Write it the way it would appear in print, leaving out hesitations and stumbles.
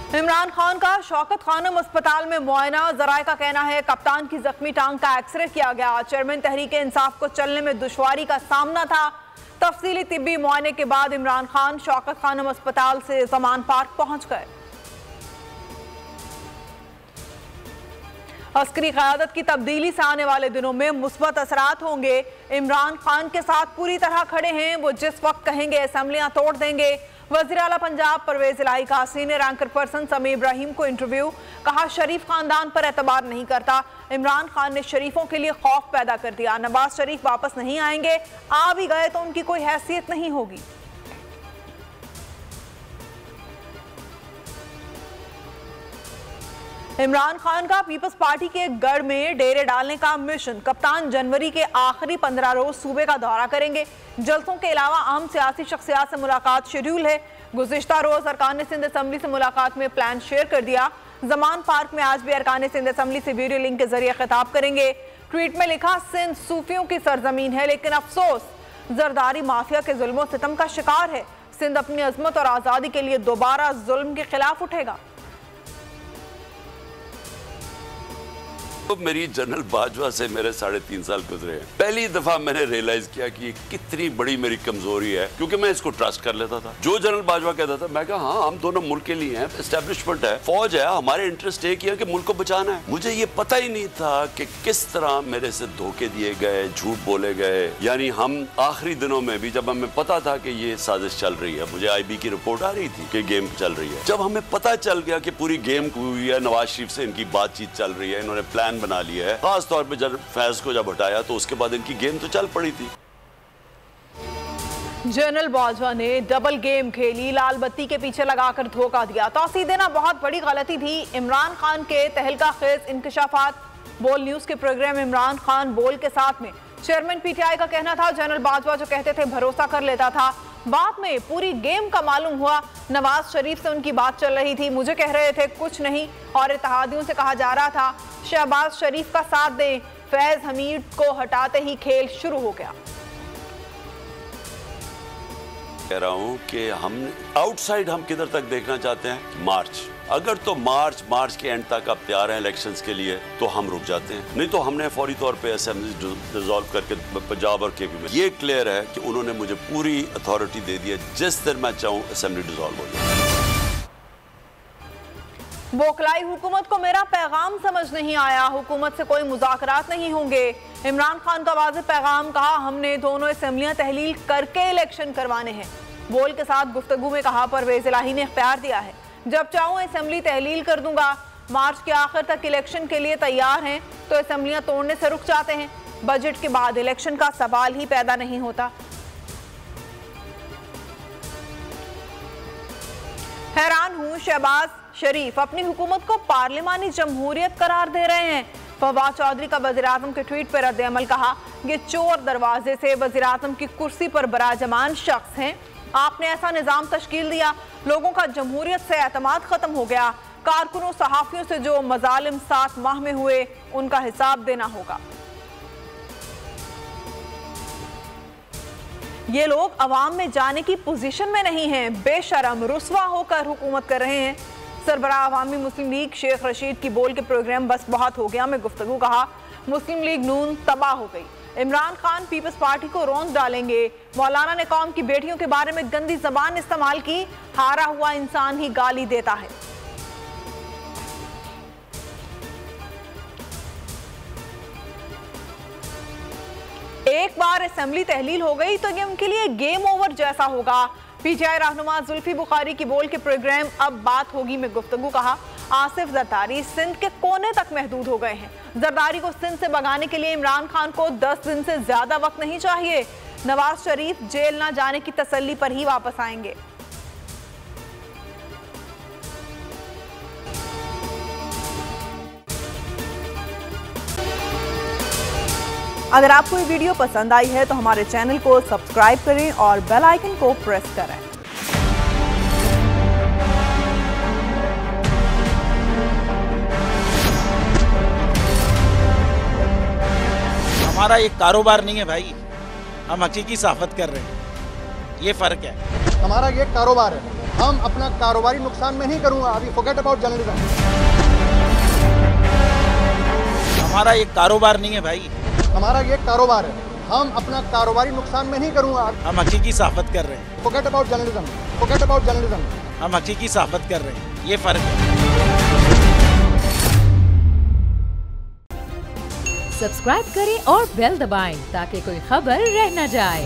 इमरान खान का शौकत खानम अस्पताल में मुआयना। जराए का कहना है कप्तान की जख्मी टांग का एक्सरे किया गया। चेयरमैन तहरीक इंसाफ को चलने में दुश्वारी का सामना था। तफसीली तिब्बी मुआयने के बाद इमरान खान शौकत खानम अस्पताल से ज़मान पार्क पहुंच गए। अस्करी क़यादत की तब्दीली से आने वाले दिनों में मुस्बत असरात होंगे। इमरान खान के साथ पूरी तरह खड़े हैं। वो जिस वक्त कहेंगे असेंबलियां तोड़ देंगे। वज़ीर आला पंजाब परवेज इलाही का सीनियर एंकर पर्सन समी इब्राहिम को इंटरव्यू। कहा शरीफ खानदान पर एतबार नहीं करता। इमरान खान ने शरीफों के लिए खौफ पैदा कर दिया। नवाज शरीफ वापस नहीं आएंगे, आ भी गए तो उनकी कोई हैसियत नहीं होगी। इमरान खान का पीपल्स पार्टी के गढ़ में डेरे डालने का मिशन। कप्तान जनवरी के आखिरी 15 रोज सूबे का दौरा करेंगे। जलसों के अलावा अहम सियासी शख्सियात से मुलाकात शेड्यूल है। गुज़िश्ता रोज अरकान सिंध असम्बली से मुलाकात में प्लान शेयर कर दिया। ज़मान पार्क में आज भी अरकान सिंध असम्बली से वीडियो लिंक के जरिए खिताब करेंगे। ट्वीट में लिखा, सिंध सूफियों की सरजमीन है लेकिन अफसोस जरदारी माफिया के जुल्म सितम का शिकार है। सिंध अपनी अजमत और आज़ादी के लिए दोबारा जुल्म के खिलाफ उठेगा। तो मेरी जनरल बाजवा से मेरे 3.5 साल गुजरे हैं। पहली दफा मैंने रियलाइज किया कि ये कितनी बड़ी मेरी कमजोरी है, क्योंकि मैं इसको ट्रस्ट कर लेता था। जो जनरल बाजवा कहता था मैं कहा हाँ हम दोनों मुल्क के लिए हैं, एस्टेब्लिशमेंट है, फौज है, हमारे इंटरेस्ट एक ही है कि मुल्क को बचाना है। मुझे ये पता ही नहीं था कि किस तरह मेरे से धोखे दिए गए, झूठ बोले गए। यानी हम आखिरी दिनों में भी जब हमें पता था कि ये साजिश चल रही है, मुझे IB की रिपोर्ट आ रही थी कि गेम चल रही है, जब हमें पता चल गया कि पूरी गेम हुई है, नवाज शरीफ से इनकी बातचीत चल रही है, इन्होंने प्लान बना लिया है, खास तौर पे जब फैज को जब हटाया तो उसके बाद इनकी गेम तो चल पड़ी थी। जनरल बाजवा ने डबल गेम खेली, लाल बत्ती के पीछे लगाकर धोखा दिया। तौसीह देना बहुत बड़ी गलती थी। इमरान खान के तहलका खेज इंकशाफात। बोल न्यूज के प्रोग्राम इमरान खान बोल के साथ में चेयरमैन PTI का कहना था जनरल बाजवा जो कहते थे भरोसा कर लेता था। बाद में पूरी गेम का मालूम हुआ। नवाज शरीफ से उनकी बात चल रही थी, मुझे कह रहे थे कुछ नहीं, और इत्तेहादियों से कहा जा रहा था शहबाज शरीफ का साथ दें। फैज हमीद को हटाते ही खेल शुरू हो गया। कह रहा हूं कि हम आउटसाइड हम किधर तक देखना चाहते हैं, मार्च। अगर तो मार्च के एंड तक आप तैयार हैं इलेक्शंस के लिए तो हम रुक जाते हैं, नहीं तो हमने फौरी तौर पे असेंबली डिसॉल्व करके पंजाब और KP में ये क्लियर है कि उन्होंने मुझे पूरी अथॉरिटी दे दी है, जिस दिन मैं चाहूँ असेंबली डिसॉल्व हो जाए। बोखलाई हुकूमत को मेरा पैगाम समझ नहीं आया, हुकूमत से कोई मुज़ाकरात नहीं होंगे। इमरान खान का वाज़ेह पैगाम, कहा हमने दोनों असेंबलियां तहलील करके इलेक्शन करवाने हैं। बोल के साथ गुफ्तगू में कहा परवेज इलाही ने इख्तियार दिया है, जब चाहूँ असेंबली तहलील कर दूंगा। मार्च के आखिर तक इलेक्शन के लिए तैयार हैं तो असेंबलियां तोड़ने से रुक जाते हैं। बजट के बाद इलेक्शन का सवाल ही पैदा नहीं होता। हैरान हूं, शहबाज शरीफ अपनी हुकूमत को पार्लिमानी जमहूरियत करार दे रहे हैं। फवाद चौधरी का वज़ीर-ए-आज़म के ट्वीट पर रद्द-ए-अमल, कहा ये चोर दरवाजे से वज़ीर-ए-आज़म की कुर्सी पर बराजमान शख्स हैं। आपने ऐसा निज़ाम तश्कील दिया, लोगों का जमहूरियत से एतमाद खत्म हो गया। कारकुनों सहाफ़ियों से जो मज़ालिम 7 माह में हुए उनका हिसाब देना होगा। ये लोग अवाम में जाने की पोजीशन में नहीं हैं, बेशरम रुस्वा होकर हुकूमत कर रहे हैं। सरबराह अवामी मुस्लिम लीग शेख रशीद की बोल के प्रोग्राम बस बहुत हो गया में गुफ्तगू, कहा मुस्लिम लीग नून तबाह हो गई। इमरान खान पीपल्स पार्टी को रौंद डालेंगे। मौलाना ने कौम की बेटियों के बारे में गंदी जबान इस्तेमाल की, हारा हुआ इंसान ही गाली देता है। एक बार असेंबली तहलील हो गई तो ये उनके लिए गेम ओवर जैसा होगा। PTI रहनुमा जुल्फी बुखारी की बोल के प्रोग्राम अब बात होगी में गुफ्तगू, कहा आसिफ जरदारी सिंध के कोने तक महदूद हो गए हैं। जरदारी को सिंध से भगाने के लिए इमरान खान को 10 दिन से ज्यादा वक्त नहीं चाहिए। नवाज शरीफ जेल ना जाने की तसल्ली पर ही वापस आएंगे। अगर आपको ये वीडियो पसंद आई है तो हमारे चैनल को सब्सक्राइब करें और बेल आइकन को प्रेस करें। हमारा एक कारोबार नहीं है भाई, हम हकीकी सहाफत कर रहे हैं। ये फ़र्क है। हमारा ये कारोबार है, हम अपना कारोबारी नुकसान में नहीं करूँगा। अभी फॉरगेट अबाउट जर्नलिज्म। हमारा ये कारोबार नहीं है भाई, हमारा ये कारोबार है, हम अपना कारोबारी नुकसान में नहीं करूँगा। हम हकीकी सहाफ़त कर रहे हैं। Forget about journalism, forget about journalism. हम हकीकी सहाफ़त कर रहे हैं, ये फ़र्क है। सब्सक्राइब करें और बेल दबाएं ताकि कोई खबर रह न जाए।